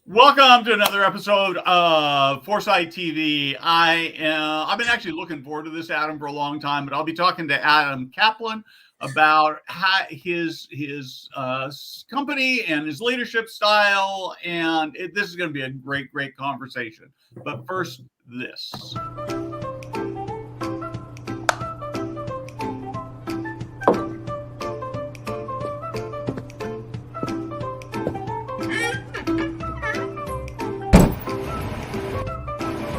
Welcome to another episode of Foresight TV. I've been actually looking forward to this, Adam, for a long time, but I'll be talking to Adam Kaplan about his company and his leadership style, and this is going to be a great conversation. But first, this.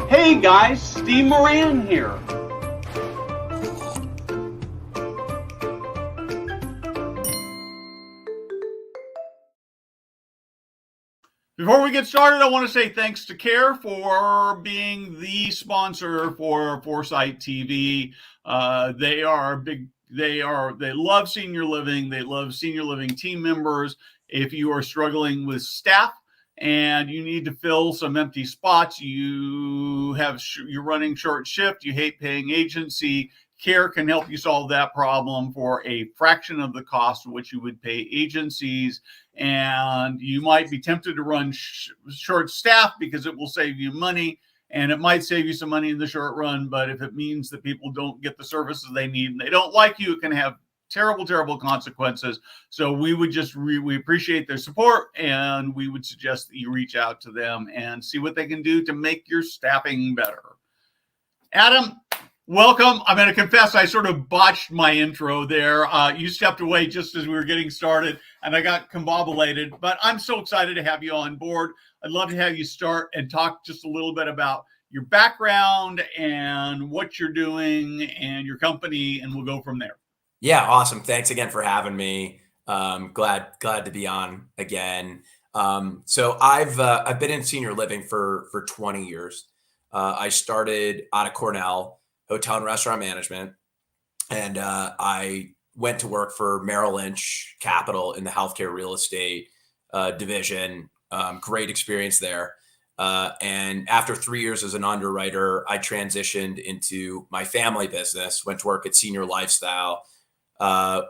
Hey guys, Steve Moran here. Before we get started, I want to say thanks to KARE for being the sponsor for Foresight TV. They love senior living. They love senior living team members. If you are struggling with staff and you need to fill some empty spots, you're running short shift, you hate paying agency, KARE can help you solve that problem for a fraction of the cost of which you would pay agencies. And you might be tempted to run short staff because it will save you money, and it might save you some money in the short run. But if it means that people don't get the services they need and they don't like you, it can have terrible consequences. So we would we appreciate their support, and we would suggest that you reach out to them and see what they can do to make your staffing better. Adam, welcome. I'm going to confess I sort of botched my intro there. You stepped away just as we were getting started, and I got combobulated, but I'm so excited to have you on board. I'd love to have you start and talk just a little bit about your background and what you're doing and your company, and we'll go from there. Yeah, awesome. Thanks again for having me. Glad to be on again. So I've been in senior living for 20 years. I started out of Cornell, hotel and restaurant management, and I went to work for Merrill Lynch Capital in the healthcare real estate division. Great experience there. And after 3 years as an underwriter, I transitioned into my family business, went to work at Senior Lifestyle.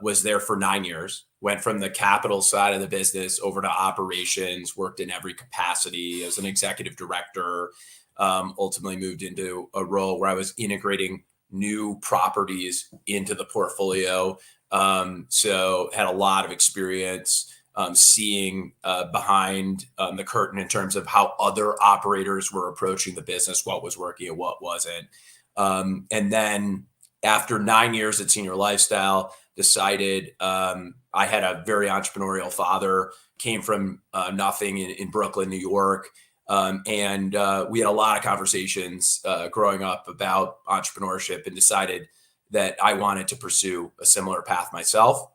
Was there for 9 years, went from the capital side of the business over to operations, worked in every capacity as an executive director, ultimately moved into a role where I was integrating new properties into the portfolio. So had a lot of experience seeing behind the curtain in terms of how other operators were approaching the business, what was working and what wasn't. And then after 9 years at Senior Lifestyle, decided I had a very entrepreneurial father, came from nothing in Brooklyn, New York. And we had a lot of conversations growing up about entrepreneurship, and decided that I wanted to pursue a similar path myself.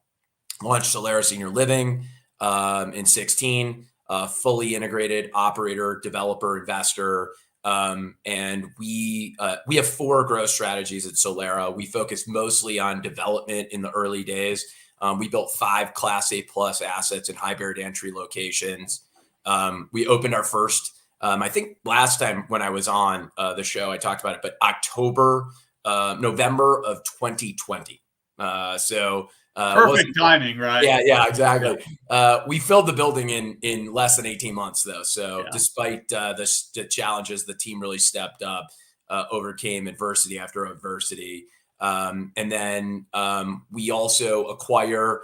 Launched Solera Senior Living in 2016, fully integrated operator, developer, investor. And we have 4 growth strategies at Solera. We focus mostly on development in the early days. We built 5 Class A plus assets in high barrier to entry locations. We opened our first, I think last time when I was on the show, I talked about it, but November of 2020. Perfect timing, right? Yeah, exactly. We filled the building in less than 18 months, though. So despite the challenges, the team really stepped up, overcame adversity after adversity. And then we also acquire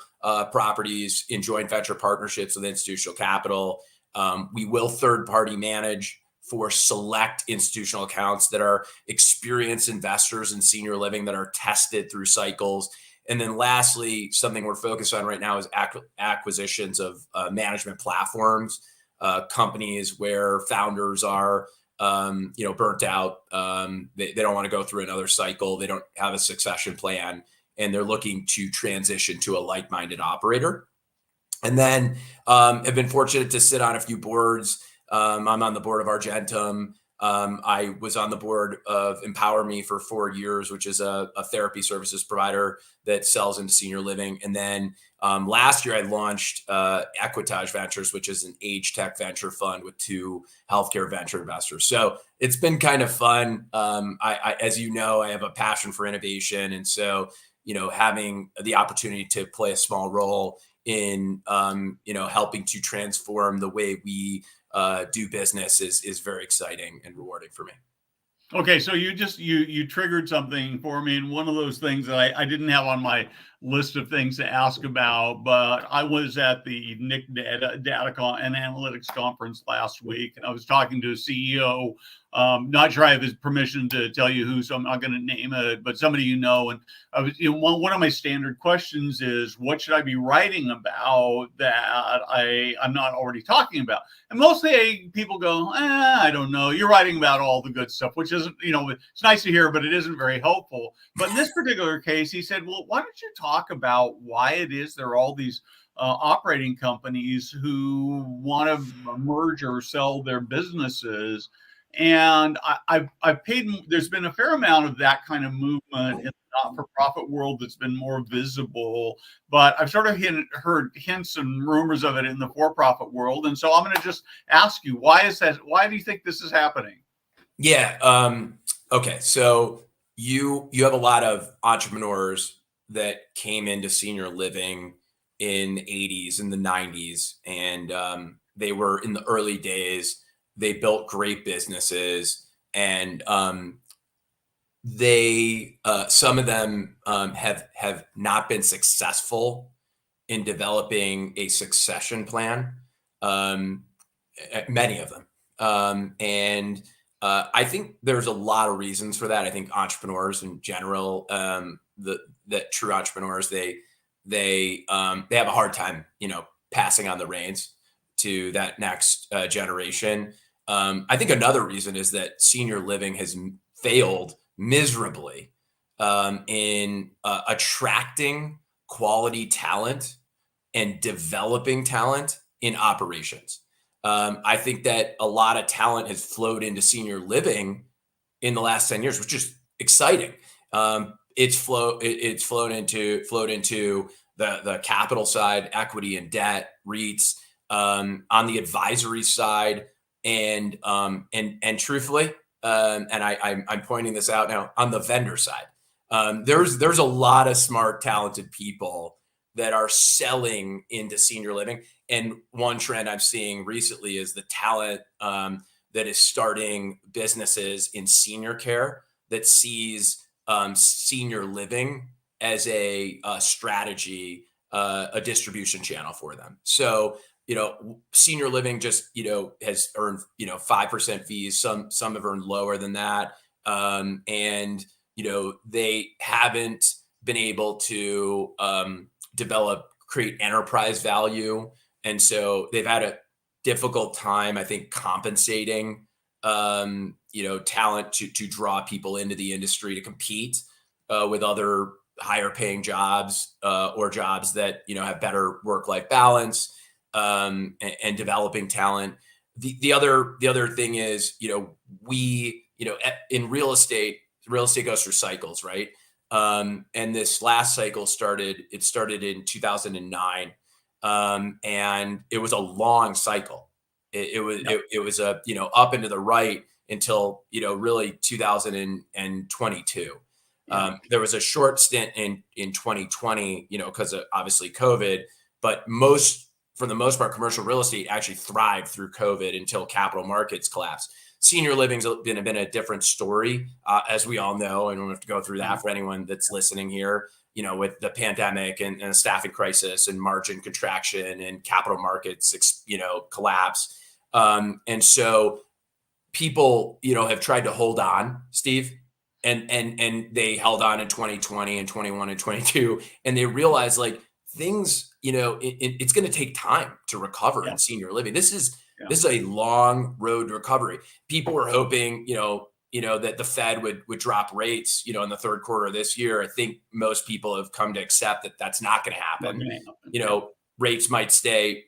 properties in joint venture partnerships with institutional capital. We will third-party manage for select institutional accounts that are experienced investors in senior living that are tested through cycles. And then lastly, something we're focused on right now is acquisitions of management platforms, companies where founders are, burnt out. They don't want to go through another cycle. They don't have a succession plan, and they're looking to transition to a like-minded operator. And then have been fortunate to sit on a few boards. I'm on the board of Argentum. I was on the board of Empower Me for 4 years, which is a therapy services provider that sells into senior living. And then last year I launched Equitage Ventures, which is an age tech venture fund with 2 healthcare venture investors. So it's been kind of fun. As you know, I have a passion for innovation. And so, having the opportunity to play a small role in helping to transform the way we do business is very exciting and rewarding for me. Okay, so you triggered something for me, and one of those things that I didn't have on my list of things to ask about, but I was at the NIC Datacon and Analytics Conference last week, and I was talking to a CEO. Not sure I have his permission to tell you who, so I'm not going to name it, but somebody and I was, one of my standard questions is, what should I be writing about that I'm not already talking about? And mostly people go, I don't know. You're writing about all the good stuff, which isn't, it's nice to hear, but it isn't very helpful. But in this particular case, he said, well, why don't you talk about why it is there are all these operating companies who want to merge or sell their businesses? And I've paid, there's been a fair amount of that kind of movement in the not-for-profit world that's been more visible, but I've sort of heard hints and rumors of it in the for-profit world. And so I'm going to just ask you, why is that? Why do you think this is happening? Yeah. Okay. So you have a lot of entrepreneurs that came into senior living in the 80s and the 90s, and they were in the early days. They built great businesses, and some of them have not been successful in developing a succession plan. Many of them, and I think there's a lot of reasons for that. I think entrepreneurs in general, that true entrepreneurs, they have a hard time, passing on the reins to that next generation. I think another reason is that senior living has failed miserably in attracting quality talent and developing talent in operations. I think that a lot of talent has flowed into senior living in the last 10 years, which is exciting. It's flowed into the capital side, equity and debt, REITs, on the advisory side. And truthfully, and I'm pointing this out now, on the vendor side, there's a lot of smart, talented people that are selling into senior living. And one trend I'm seeing recently is the talent that is starting businesses in senior care that sees senior living as a strategy, a distribution channel for them. So senior living just, has earned, 5% fees. Some have earned lower than that. And they haven't been able to create enterprise value. And so they've had a difficult time, I think, compensating, talent to draw people into the industry to compete with other higher paying jobs or jobs that, have better work-life balance. And developing talent. The other thing is, in real estate goes through cycles, right? And this last cycle started in 2009. And it was a long cycle. It was a, up and to the right until, really 2022. There was a short stint in 2020, because of obviously COVID, but for the most part, commercial real estate actually thrived through COVID until capital markets collapsed. Senior living's been a different story, as we all know, and we don't have to go through that for anyone that's listening here, with the pandemic and the staffing crisis and margin contraction and capital markets, collapse. And so people, have tried to hold on, Steve, and they held on in 2020 and 21 and 22, and they realized things, it's going to take time to recover in senior living. This is a long road to recovery. People were hoping, that the Fed would drop rates, in the third quarter of this year. I think most people have come to accept that that's not going to happen. Rates might stay,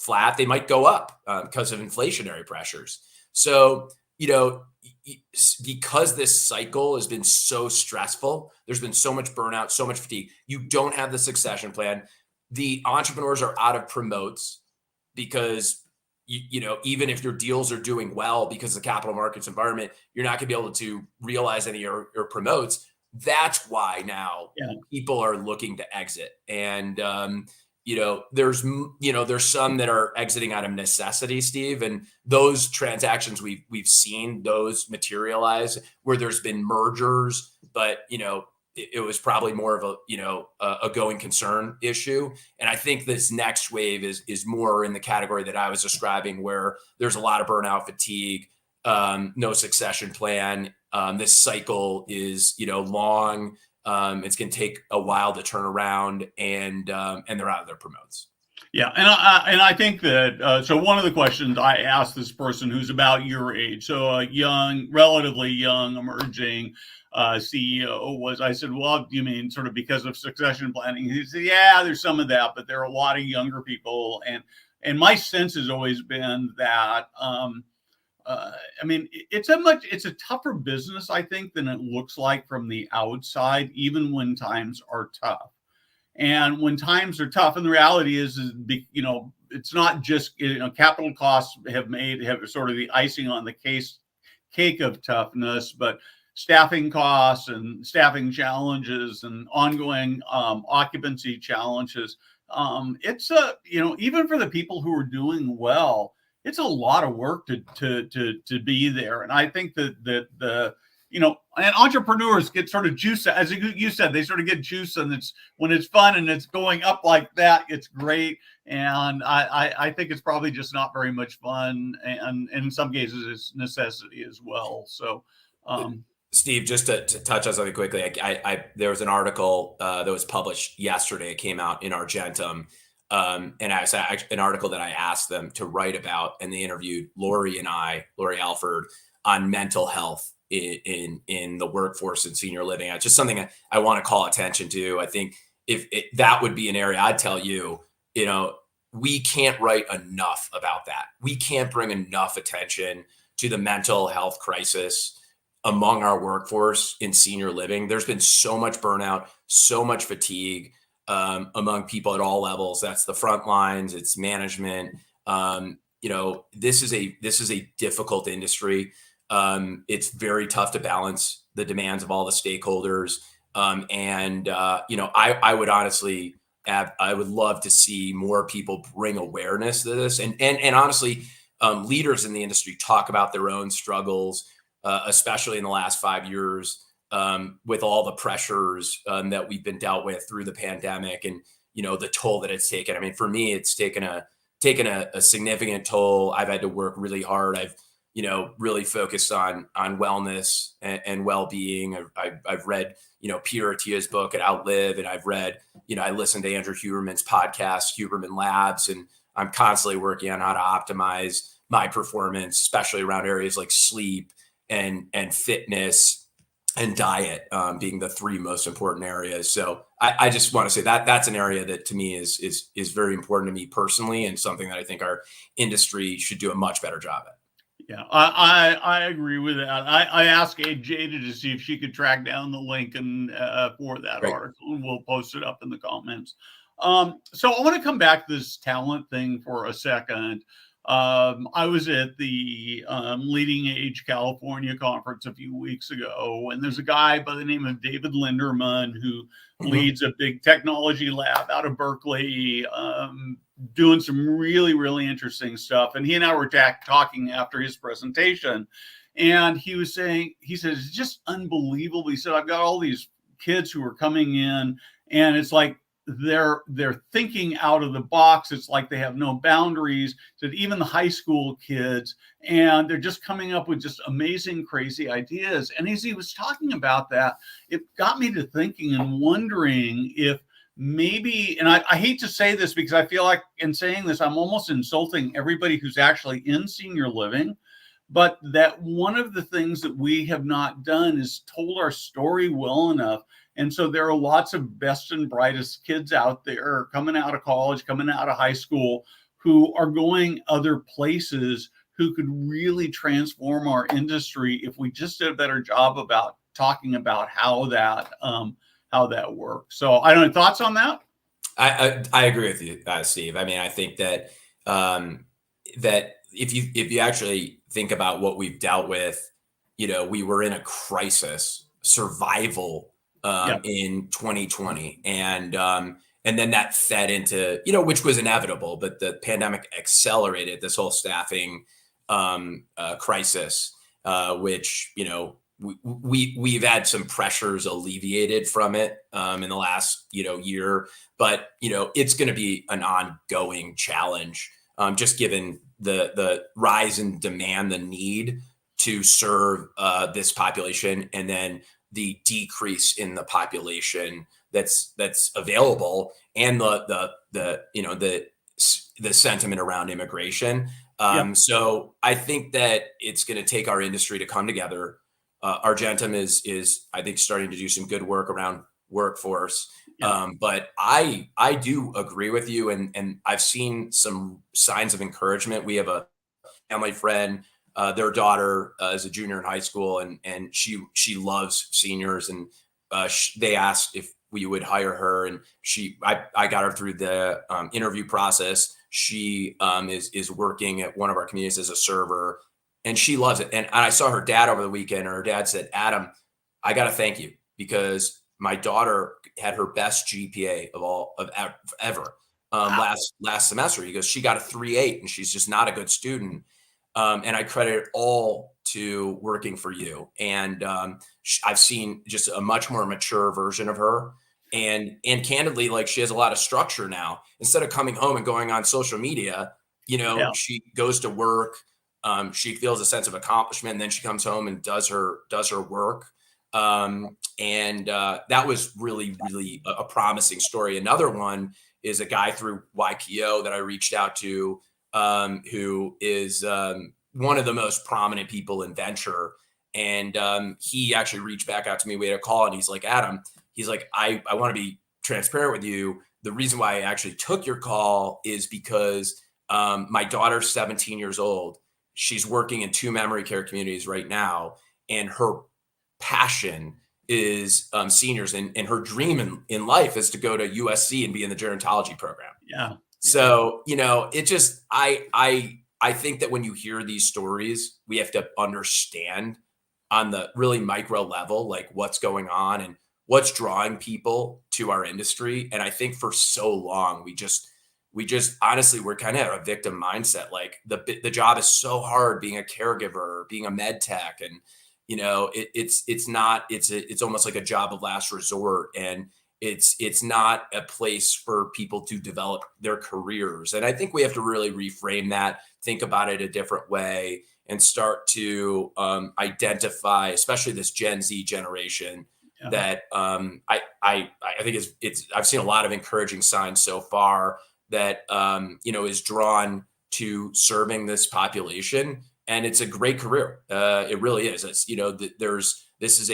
flat. They might go up because of inflationary pressures. So, because this cycle has been so stressful, there's been so much burnout, so much fatigue. You don't have the succession plan. The entrepreneurs are out of promotes because, even if your deals are doing well because of the capital markets environment, you're not going to be able to realize any of your promotes. That's why now people are looking to exit. And, there's some that are exiting out of necessity, Steve, and those transactions we've seen those materialize where there's been mergers, but it was probably more of a going concern issue. And I think this next wave is more in the category that I was describing, where there's a lot of burnout, fatigue, no succession plan. This cycle is long. It's going to take a while to turn around, and they're out of their promotes. Yeah, and I think that so one of the questions I asked this person who's about your age, so a young, relatively young, emerging CEO, was, I said, well, do you mean sort of because of succession planning? He said, yeah, there's some of that, but there are a lot of younger people, and my sense has always been that. I mean, it's a tougher business, I think, than it looks like from the outside, even when times are tough. And when times are tough, and the reality is it's not just, capital costs have sort of the icing on the cake of toughness, but staffing costs and staffing challenges and ongoing occupancy challenges. It's even for the people who are doing well, it's a lot of work to be there. And I think that and entrepreneurs get sort of juice, as you said, they sort of get juice, and it's when it's fun and it's going up like that, it's great. And I think it's probably just not very much fun, and in some cases it's necessity as well. So Steve, just to touch on something quickly, there was an article that was published yesterday. It came out in Argentum. And it's an article that I asked them to write about, and they interviewed Lori Alford, on mental health in the workforce and senior living. It's just something I want to call attention to. I think if that would be an area, I'd tell you, we can't write enough about that. We can't bring enough attention to the mental health crisis among our workforce in senior living. There's been so much burnout, so much fatigue among people at all levels. That's the front lines, it's management. This is a difficult industry. It's very tough to balance the demands of all the stakeholders. I would honestly, I would love to see more people bring awareness to this, and honestly, leaders in the industry talk about their own struggles, especially in the last 5 years. With all the pressures that we've been dealt with through the pandemic, and the toll that it's taken. I mean, for me, it's taken a significant toll. I've had to work really hard. I've really focused on wellness and well-being. I've read Peter Attia's book at Outlive, and I've read I listened to Andrew Huberman's podcast, Huberman Labs, and I'm constantly working on how to optimize my performance, especially around areas like sleep and fitness and diet, being the three most important areas. So I just want to say that that's an area that to me is very important to me personally, and something that I think our industry should do a much better job at. Yeah, I agree with that. I asked Jada to see if she could track down the link and for that article, and we'll post it up in the comments. So I want to come back to this talent thing for a second. I was at the Leading Age California conference a few weeks ago, and there's a guy by the name of David Linderman who leads a big technology lab out of Berkeley, doing some really, really interesting stuff. And he and I were talking after his presentation, and he said, it's just unbelievable. He said, I've got all these kids who are coming in, and it's like, they're thinking out of the box. It's like they have no boundaries. So even the high school kids, and they're just coming up with just amazing, crazy ideas. And as he was talking about that, it got me to thinking and wondering if maybe, and I hate to say this because I feel like in saying this, I'm almost insulting everybody who's actually in senior living, but that one of the things that we have not done is told our story well enough. And so there are lots of best and brightest kids out there coming out of college, coming out of high school, who are going other places, who could really transform our industry if we just did a better job about talking about how that works. So I don't know, thoughts on that? I agree with you, Steve. I mean, I think that that if you actually think about what we've dealt with, we were in a crisis, survival in 2020, and And then that fed into, which was inevitable, but the pandemic accelerated this whole staffing crisis, which, we've had some pressures alleviated from it in the last, year, but, it's going to be an ongoing challenge, just given the rise in demand, the need to serve this population, and then the decrease in the population that's available, and the sentiment around immigration. So I think that it's going to take our industry to come together. Argentum is I think starting to do some good work around workforce. But I do agree with you, and I've seen some signs of encouragement. We have a family friend, their daughter is a junior in high school, and she loves seniors, and they asked if we would hire her, and I got her through the interview process. She is working at one of our communities as a server, and she loves it. And I saw her dad over the weekend, and her dad said, "Adam, I got to thank you, because my daughter had her best GPA of ever last semester." He goes, "She got a 3.8, and she's just not a good student." And I credit it all to working for you. And I've seen just a much more mature version of her. And candidly, like, she has a lot of structure now. Instead of coming home and going on social media, she goes to work. She feels a sense of accomplishment, and then she comes home and does her work. And that was really, really a promising story. Another one is a guy through YPO that I reached out to, who is one of the most prominent people in venture. And he actually reached back out to me. We had a call, and he's like, "Adam," he's like, I want to be transparent with you. The reason why I actually took your call is because my daughter's 17 years old. She's working in 2 memory care communities right now, and her passion is seniors, and her dream in life is to go to USC and be in the gerontology program. So, it just, I think that when you hear these stories, we have to understand on the really micro level, like, what's going on and what's drawing people to our industry. And I think for so long, we just honestly, we're kind of a victim mindset. Like, the job is so hard, being a caregiver, being a med tech. And, it's almost like a job of last resort. And it's not a place for people to develop their careers. And I think we have to really reframe that, think about it a different way, and start to identify, especially this Gen Z generation, that I think I've seen a lot of encouraging signs so far that is drawn to serving this population, and it's a great career. It really is. It's this is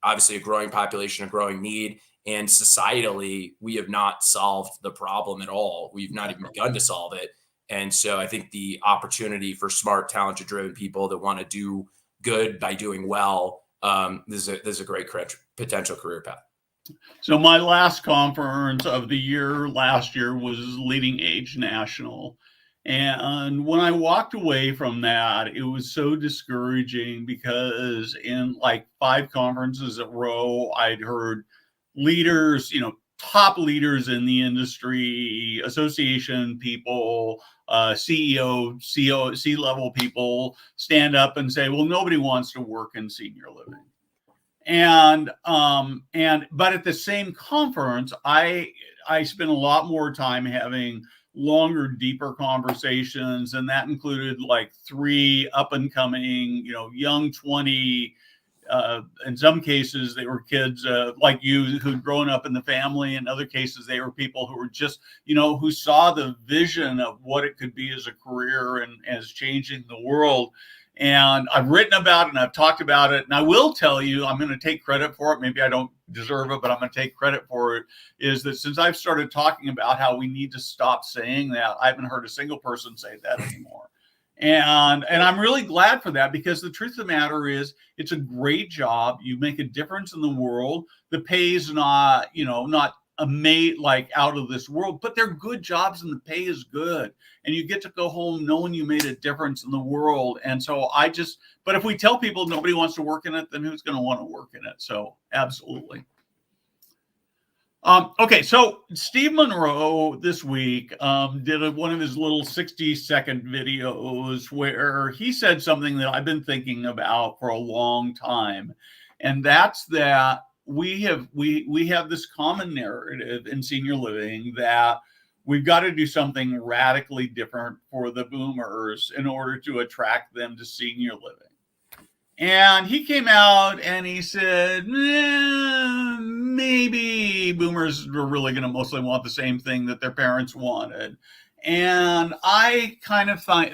obviously a growing population, a growing need. And societally, we have not solved the problem at all. We've not even begun to solve it. And so I think the opportunity for smart, talented, driven people that want to do good by doing well, this is a great potential career path. So my last conference of the year last year was Leading Age National. And when I walked away from that, it was so discouraging, because in like 5 conferences in a row, I'd heard leaders, top leaders in the industry, association people, CEO, C-level people stand up and say, "Well, nobody wants to work in senior living." But at the same conference, I spent a lot more time having longer, deeper conversations, and that included like 3 up and coming, young 20. In some cases, they were kids like you who'd grown up in the family. In other cases, they were people who were just, who saw the vision of what it could be as a career and as changing the world. And I've written about it, and I've talked about it. And I will tell you, I'm going to take credit for it. Maybe I don't deserve it, but I'm going to take credit for it. Is that since I've started talking about how we need to stop saying that, I haven't heard a single person say that anymore. And I'm really glad for that, because the truth of the matter is, it's a great job. You make a difference in the world. The pay is not, not like out of this world, but they're good jobs, and the pay is good, and you get to go home knowing you made a difference in the world. And so but if we tell people nobody wants to work in it, then who's going to want to work in it? So absolutely. Okay, so Steve Monroe this week did one of his little 60-second videos where he said something that I've been thinking about for a long time, and that's that we have this common narrative in senior living that we've got to do something radically different for the boomers in order to attract them to senior living. And he came out and he said, maybe boomers are really going to mostly want the same thing that their parents wanted. And I kind of find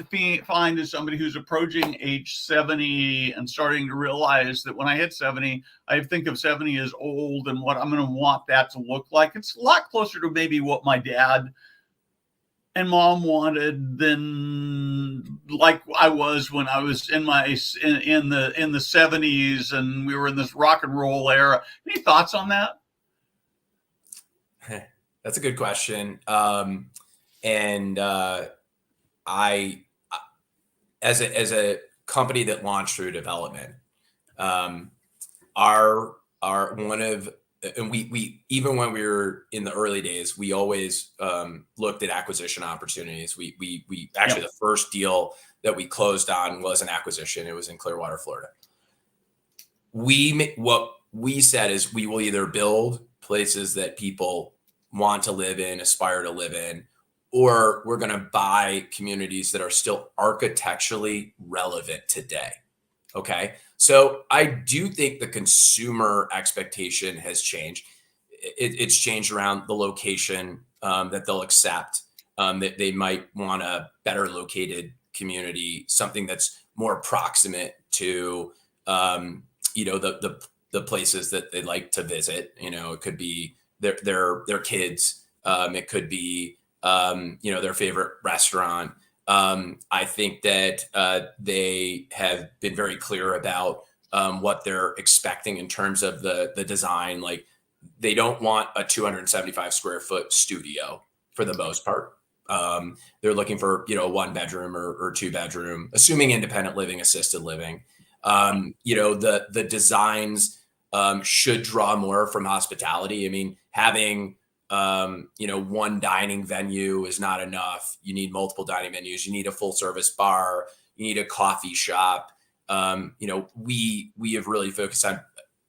as somebody who's approaching age 70 and starting to realize that when I hit 70, I think of 70 as old and what I'm going to want that to look like. It's a lot closer to maybe what my dad and mom wanted than like I was when I was in the 70s and we were in this rock and roll era. Any thoughts on that? That's a good question. And I, as a company that launched through development, our one of, and we even when we were in the early days, we always looked at acquisition opportunities. We actually, the first deal that we closed on was an acquisition. It was in Clearwater, Florida. What we said is we will either build places that people want to live in, aspire to live in, or we're going to buy communities that are still architecturally relevant today. Okay. So I do think the consumer expectation has changed. It's changed around the location that they'll accept, that they might want a better located community, something that's more proximate to, the places that they like to visit. It could be their kids. It could be, their favorite restaurant. I think that they have been very clear about what they're expecting in terms of the design. Like, they don't want a 275 square foot studio for the most part. They're looking for, a 1-bedroom or 2-bedroom, assuming independent living, assisted living. The designs should draw more from hospitality. I mean, having one dining venue is not enough. You need multiple dining venues. You need a full service bar. You need a coffee shop. We have really focused on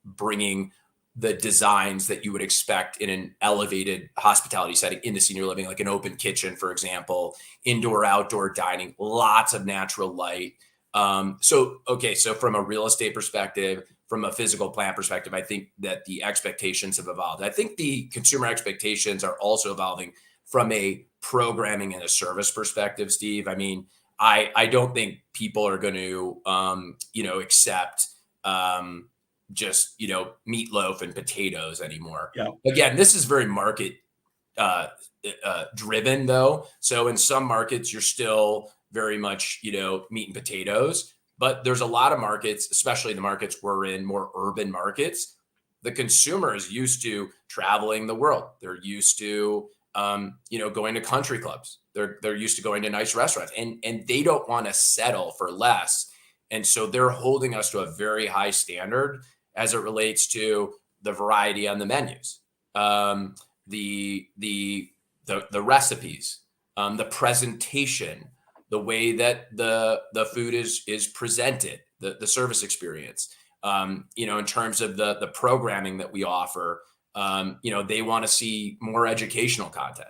bringing the designs that you would expect in an elevated hospitality setting into senior living, like an open kitchen, for example, indoor, outdoor dining, lots of natural light. So from a real estate perspective, from a physical plant perspective, I think that the expectations have evolved. I think the consumer expectations are also evolving from a programming and a service perspective, Steve. I mean, I don't think people are going to, accept just, meatloaf and potatoes anymore. Yeah. Again, this is very market driven though. So in some markets, you're still very much, meat and potatoes. But there's a lot of markets, especially the markets we're in, more urban markets. The consumer is used to traveling the world. They're used to, going to country clubs. They're used to going to nice restaurants, and they don't want to settle for less. And so they're holding us to a very high standard as it relates to the variety on the menus, the recipes, the presentation, the way that the food is presented, the service experience, in terms of the programming that we offer. They want to see more educational content,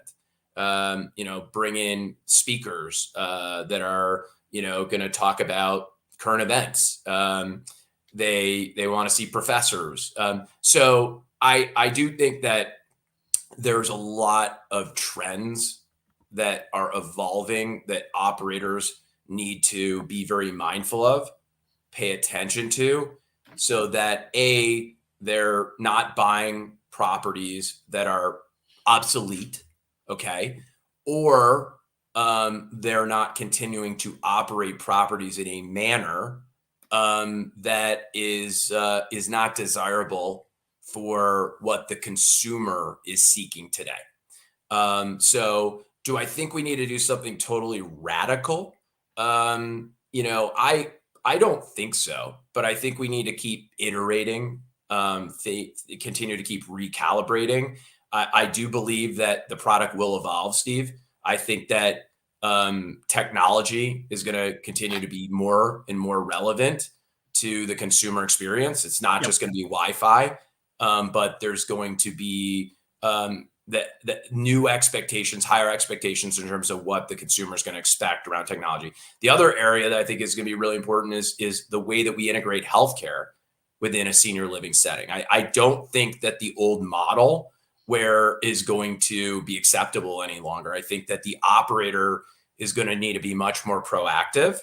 bring in speakers that are, going to talk about current events. They want to see professors. So I do think that there's a lot of trends that are evolving that operators need to be very mindful of, pay attention to, so that they're not buying properties that are obsolete, okay, or they're not continuing to operate properties in a manner that is not desirable for what the consumer is seeking today. So do I think we need to do something totally radical? I don't think so, but I think we need to keep iterating, continue to keep recalibrating. I do believe that the product will evolve, Steve. I think that technology is going to continue to be more and more relevant to the consumer experience. It's not just going to be Wi-Fi, but there's going to be the new expectations, higher expectations in terms of what the consumer is going to expect around technology. The other area that I think is going to be really important is the way that we integrate healthcare within a senior living setting. I don't think that the old model where is going to be acceptable any longer. I think that the operator is going to need to be much more proactive,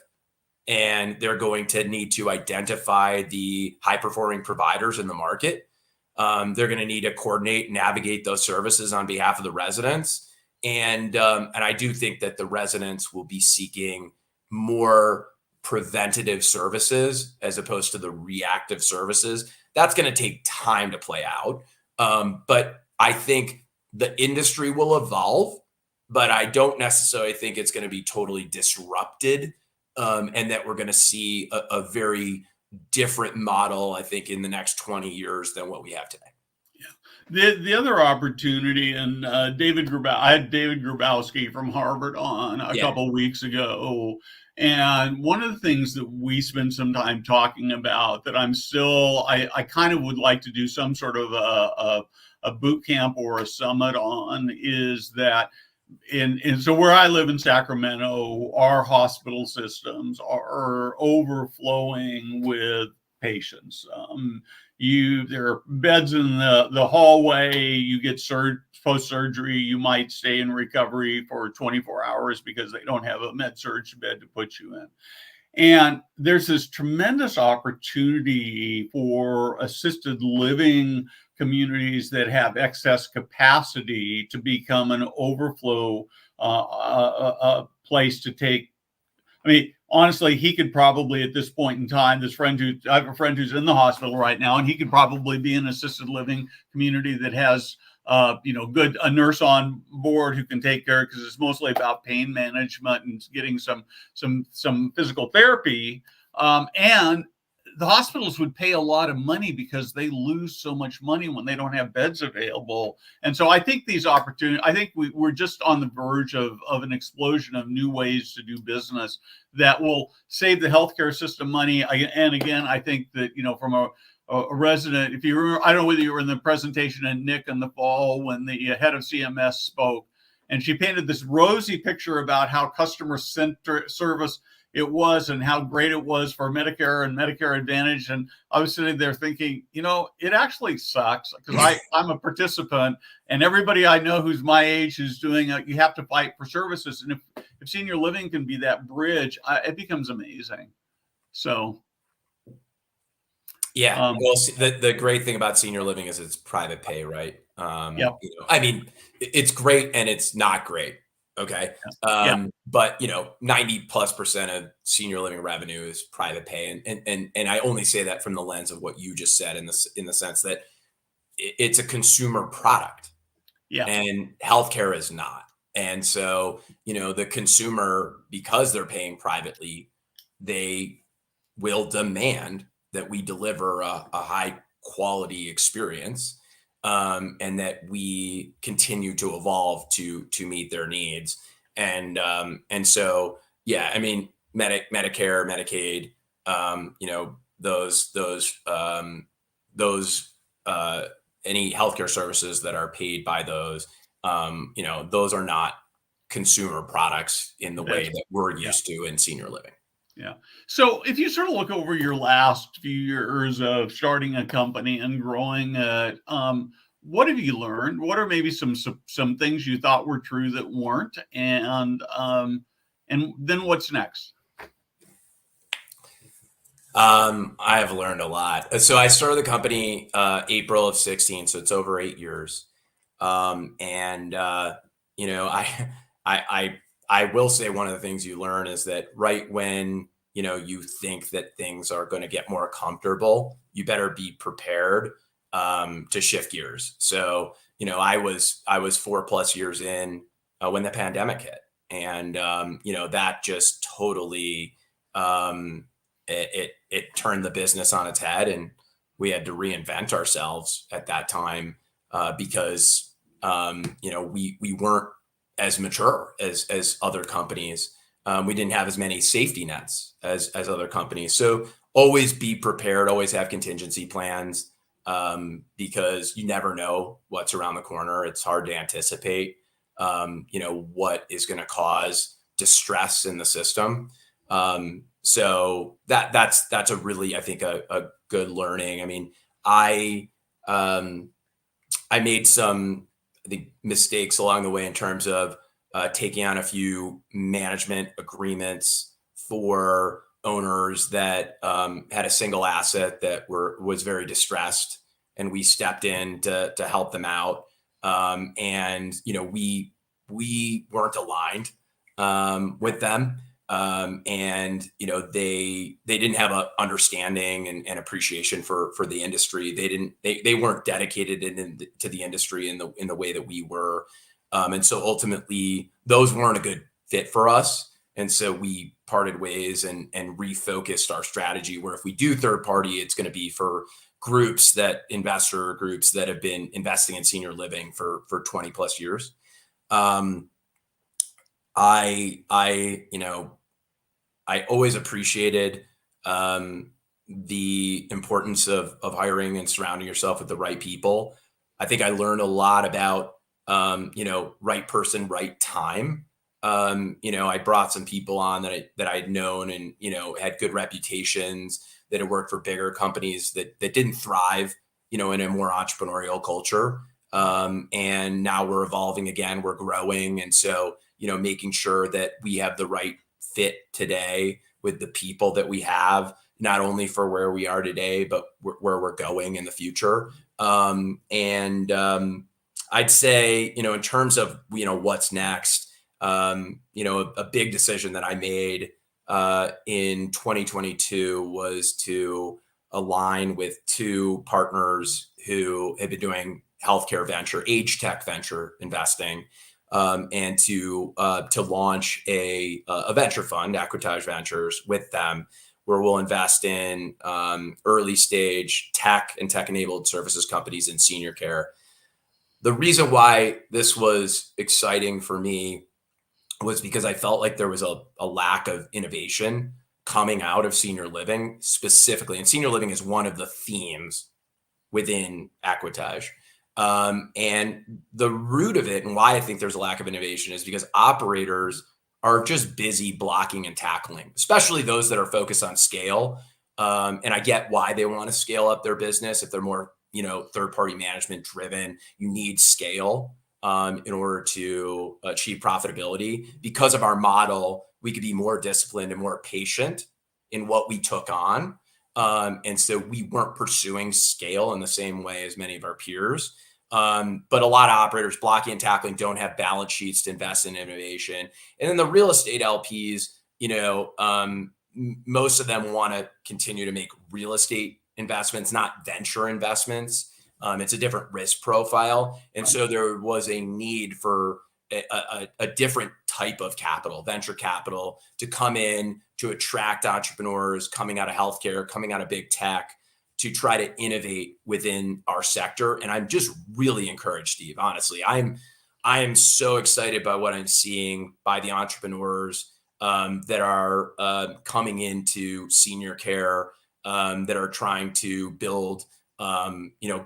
and they're going to need to identify the high performing providers in the market. They're going to need to coordinate, navigate those services on behalf of the residents. And I do think that the residents will be seeking more preventative services as opposed to the reactive services. That's going to take time to play out. But I think the industry will evolve, but I don't necessarily think it's going to be totally disrupted, and that we're going to see a very different model, I think, in the next 20 years than what we have today. The other opportunity, and I had David Grabowski from Harvard on a couple of weeks ago, and one of the things that we spend some time talking about that I kind of would like to do some sort of a boot camp or a summit on is that so where I live in Sacramento, our hospital systems are overflowing with patients. There are beds in the hallway. You get post-surgery. You might stay in recovery for 24 hours because they don't have a med-surg bed to put you in. And there's this tremendous opportunity for assisted living communities that have excess capacity to become an overflow place to take. I mean, honestly, he could probably at this point in time, I have a friend who's in the hospital right now, and he could probably be in an assisted living community that has a nurse on board who can take care, because it's mostly about pain management and getting some physical therapy. And the hospitals would pay a lot of money because they lose so much money when they don't have beds available. And so I think these opportunities, I think we're just on the verge of an explosion of new ways to do business that will save the healthcare system money. And again, I think that, from a resident, if you remember, I don't know whether you were in the presentation at Nick in the fall when the head of CMS spoke, and she painted this rosy picture about how customer-centered service it was and how great it was for Medicare and Medicare Advantage. And I was sitting there thinking, it actually sucks, because I'm a participant, and everybody I know who's my age who's doing it, you have to fight for services. And if senior living can be that bridge, it becomes amazing. So. Yeah. Well, the great thing about senior living is it's private pay, right? I mean, it's great and it's not great. Okay. But 90+% of senior living revenue is private pay. And I only say that from the lens of what you just said, in the sense that it's a consumer product. Yeah. And healthcare is not. And so, the consumer, because they're paying privately, they will demand that we deliver a high quality experience, and that we continue to evolve to meet their needs. And so, I mean, Medicare, Medicaid, any healthcare services that are paid by those, those are not consumer products in the way that we're used to in senior living. Yeah. So if you sort of look over your last few years of starting a company and growing it, what have you learned? What are maybe some things you thought were true that weren't? And then what's next? I have learned a lot. So I started the company April of 2016, so it's over 8 years. I will say one of the things you learn is that right when, you think that things are going to get more comfortable, you better be prepared to shift gears. So, I was 4+ years in when the pandemic hit, and, that just totally, it turned the business on its head, and we had to reinvent ourselves at that time because we weren't as mature as other companies. We didn't have as many safety nets as other companies. So always be prepared, always have contingency plans, because you never know what's around the corner. It's hard to anticipate, what is going to cause distress in the system. So that's a really, I think, a good learning. I mean, I made some, I think, mistakes along the way in terms of taking on a few management agreements for owners that had a single asset that was very distressed, and we stepped in to help them out. And we weren't aligned with them, and they didn't have a understanding and appreciation for the industry. They weren't dedicated to the industry in the way that we were. And so ultimately those weren't a good fit for us. And so we parted ways and refocused our strategy, where if we do third party, it's going to be for investor groups that have been investing in senior living for 20 plus years. I always appreciated the importance of hiring and surrounding yourself with the right people. I think I learned a lot about right person, right time. I brought some people on that I'd known and had good reputations, that had worked for bigger companies that didn't thrive in a more entrepreneurial culture. And now we're evolving again, we're growing, and so making sure that we have the right fit today with the people that we have, not only for where we are today, but where we're going in the future. I'd say, in terms of, what's next, a big decision that I made in 2022 was to align with two partners who had been doing healthcare venture, age tech venture investing, and to launch a venture fund, Equitage Ventures, with them, where we'll invest in early stage tech and tech enabled services companies in senior care. The reason why this was exciting for me was because I felt like there was a lack of innovation coming out of senior living specifically. And senior living is one of the themes within Equitage. And the root of it, and why I think there's a lack of innovation, is because operators are just busy blocking and tackling, especially those that are focused on scale. And I get why they want to scale up their business. If they're more, third-party management driven, you need scale in order to achieve profitability. Because of our model, we could be more disciplined and more patient in what we took on. And so we weren't pursuing scale in the same way as many of our peers. But a lot of operators, blocking and tackling, don't have balance sheets to invest in innovation. And then the real estate LPs, most of them want to continue to make real estate investments, not venture investments. It's a different risk profile. And so there was a need for a different type of capital, venture capital, to come in to attract entrepreneurs coming out of healthcare, coming out of big tech, to try to innovate within our sector. And I'm just really encouraged, Steve. Honestly, I am so excited by what I'm seeing by the entrepreneurs that are coming into senior care, that are trying to build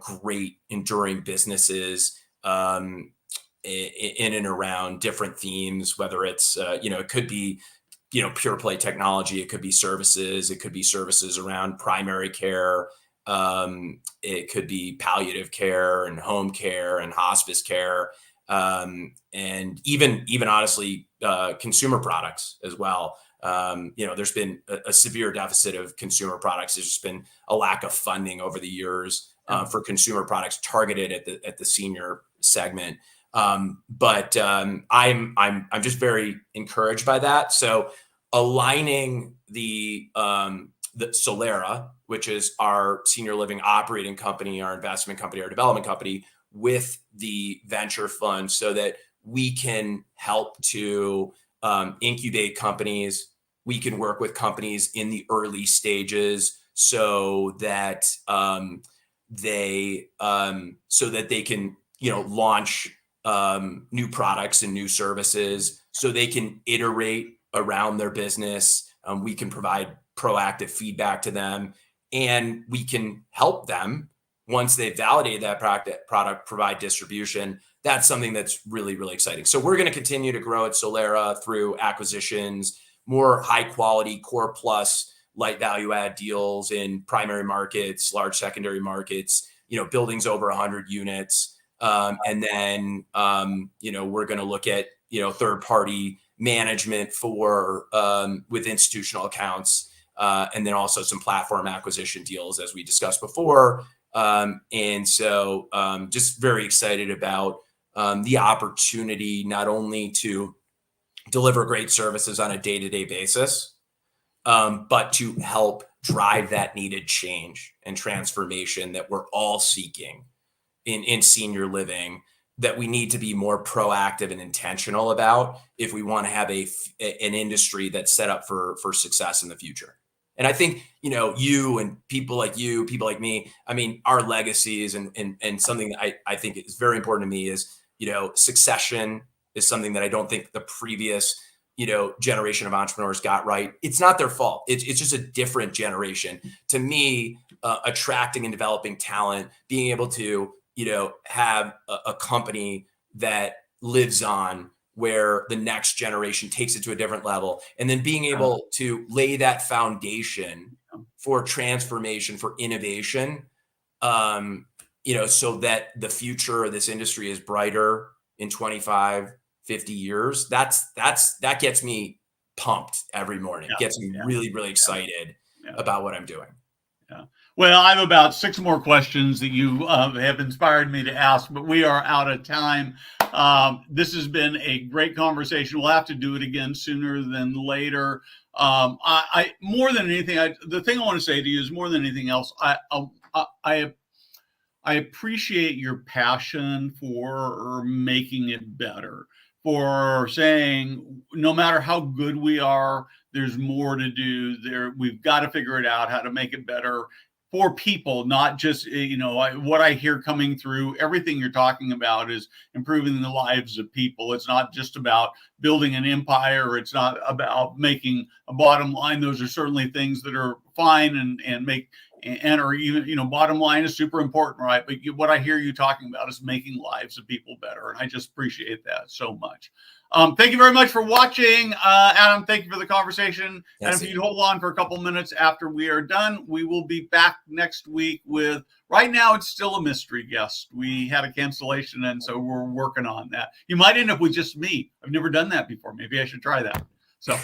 great enduring businesses in and around different themes, whether it's it could be pure play technology, it could be services, it could be services around primary care, it could be palliative care and home care and hospice care, and even honestly consumer products as well. There's been a severe deficit of consumer products. There's just been a lack of funding over the years for consumer products targeted at the senior segment. But I'm just very encouraged by that. So aligning the Solera, which is our senior living operating company, our investment company, our development company, with the venture fund, so that we can help to incubate companies. We can work with companies in the early stages so that they can launch new products and new services so they can iterate around their business. We can provide proactive feedback to them, and we can help them once they've validated that product, provide distribution. That's something that's really, really exciting. So we're going to continue to grow at Solera through acquisitions, more high quality core plus light value add deals in primary markets, large secondary markets, buildings over 100 units. And then, we're going to look at, third party management for with institutional accounts, and then also some platform acquisition deals, as we discussed before. And so just very excited about the opportunity not only to deliver great services on a day-to-day basis, but to help drive that needed change and transformation that we're all seeking in senior living, that we need to be more proactive and intentional about if we want to have an industry that's set up for success in the future. And I think, you and people like you, people like me, I mean, our legacies and something that I think is very important to me is, succession is something that I don't think the previous, generation of entrepreneurs got right. It's not their fault. It's just a different generation. To me, attracting and developing talent, being able to, have a company that lives on, where the next generation takes it to a different level, and then being able to lay that foundation for transformation, for innovation, so that the future of this industry is brighter in 25, 50 years. That gets me pumped every morning. It gets me really, really excited about what I'm doing. Yeah. Well, I have about 6 more questions that you have inspired me to ask, but we are out of time. This has been a great conversation. We'll have to do it again sooner than later. I more than anything, the thing I want to say to you is, more than anything else, I appreciate your passion for making it better, for saying no matter how good we are, there's more to do there. We've got to figure it out, how to make it better for people, not just, what I hear coming through everything you're talking about is improving the lives of people. It's not just about building an empire. It's not about making a bottom line. Those are certainly things that are fine and or even, bottom line is super important, right? But what I hear you talking about is making lives of people better. And I just appreciate that so much. Thank you very much for watching. Adam, thank you for the conversation. Yes, and if you hold on for a couple minutes after we are done, we will be back next week with, right now it's still a mystery guest. We had a cancellation, and so we're working on that. You might end up with just me. I've never done that before. Maybe I should try that. So